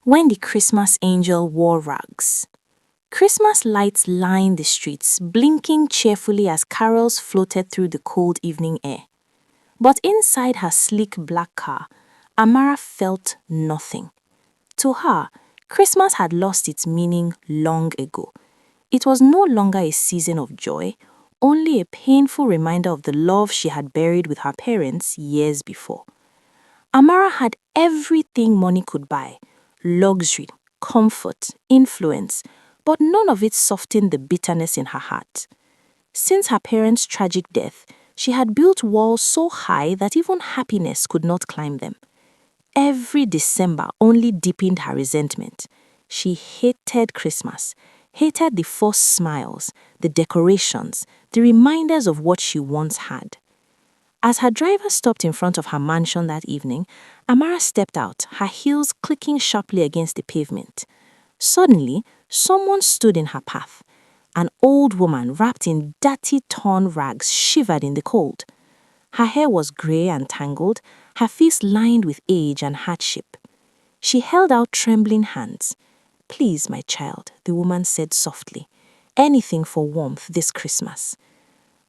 When the Christmas angel wore rags. Christmas lights lined the streets, blinking cheerfully as carols floated through the cold evening air. But inside her sleek black car, Amara felt nothing. To her, Christmas had lost its meaning long ago. It was no longer a season of joy, only a painful reminder of the love she had buried with her parents years before. Amara had everything money could buy: luxury, comfort, influence, but none of it softened the bitterness in her heart. Since her parents' tragic death, she had built walls so high that even happiness could not climb them. Every December only deepened her resentment. She hated Christmas, hated the forced smiles, the decorations, the reminders of what she once had. As her driver stopped in front of her mansion that evening, Amara stepped out, her heels clicking sharply against the pavement. Suddenly, someone stood in her path. An old woman wrapped in dirty, torn rags shivered in the cold. Her hair was grey and tangled, her face lined with age and hardship. She held out trembling hands. "Please, my child," the woman said softly. "Anything for warmth this Christmas."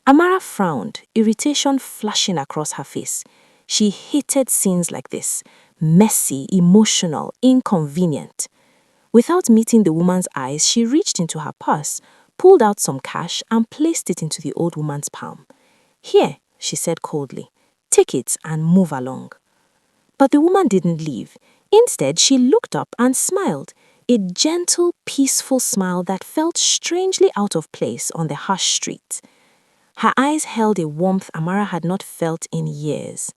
Amara frowned, irritation flashing across her face. She hated scenes like this: messy, emotional, inconvenient. Without meeting the woman's eyes, she reached into her purse, pulled out some cash, and placed it into the old woman's palm. "Here," she said coldly. "Take it and move along." But the woman didn't leave. Instead, she looked up and smiled, a gentle, peaceful smile that felt strangely out of place on the harsh street. Her eyes held a warmth Amara had not felt in years.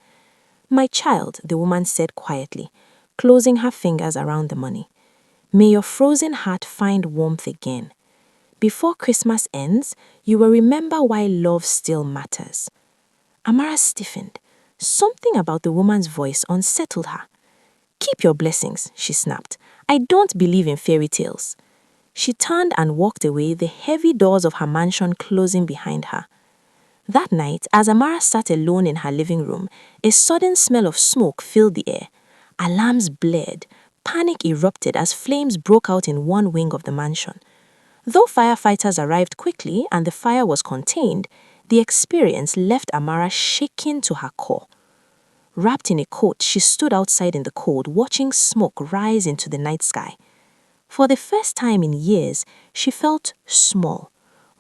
"My child," the woman said quietly, closing her fingers around the money. "May your frozen heart find warmth again. Before Christmas ends, you will remember why love still matters." Amara stiffened. Something about the woman's voice unsettled her. "Keep your blessings," she snapped. "I don't believe in fairy tales." She turned and walked away, the heavy doors of her mansion closing behind her. That night, as Amara sat alone in her living room, a sudden smell of smoke filled the air. Alarms blared. Panic erupted as flames broke out in one wing of the mansion. Though firefighters arrived quickly and the fire was contained, the experience left Amara shaking to her core. Wrapped in a coat, she stood outside in the cold, watching smoke rise into the night sky. For the first time in years, she felt small,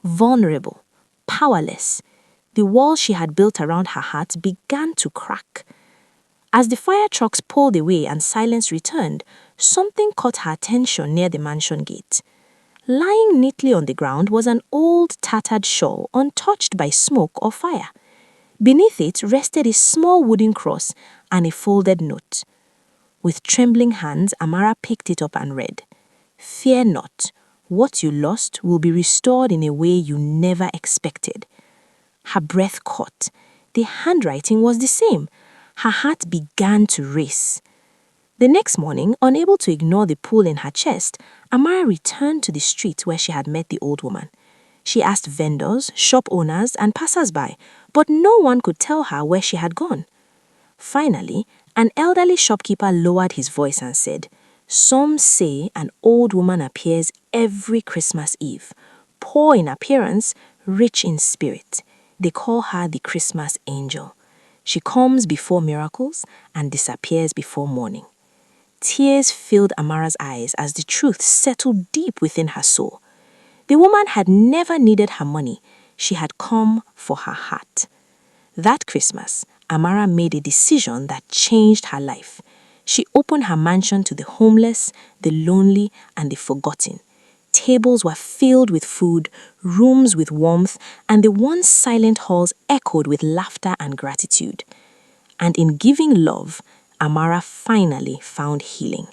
vulnerable, powerless. The walls she had built around her heart began to crack. As the fire trucks pulled away and silence returned, something caught her attention near the mansion gate. Lying neatly on the ground was an old tattered shawl untouched by smoke or fire. Beneath it rested a small wooden cross and a folded note. With trembling hands, Amara picked it up and read, "Fear not. What you lost will be restored in a way you never expected." Her breath caught. The handwriting was the same. Her heart began to race. The next morning, unable to ignore the pull in her chest, Amara returned to the street where she had met the old woman. She asked vendors, shop owners, and passers-by, but no one could tell her where she had gone. Finally, an elderly shopkeeper lowered his voice and said, "Some say an old woman appears every Christmas Eve, poor in appearance, rich in spirit. They call her the Christmas angel. She comes before miracles and disappears before morning." Tears filled Amara's eyes as the truth settled deep within her soul. The woman had never needed her money. She had come for her heart. That Christmas, Amara made a decision that changed her life. She opened her mansion to the homeless, the lonely, and the forgotten. Tables were filled with food, rooms with warmth, and the once silent halls echoed with laughter and gratitude. And in giving love, Amara finally found healing.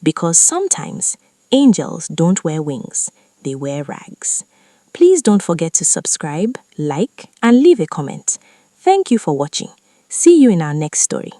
Because sometimes angels don't wear wings, they wear rags. Please don't forget to subscribe, like, and leave a comment. Thank you for watching. See you in our next story.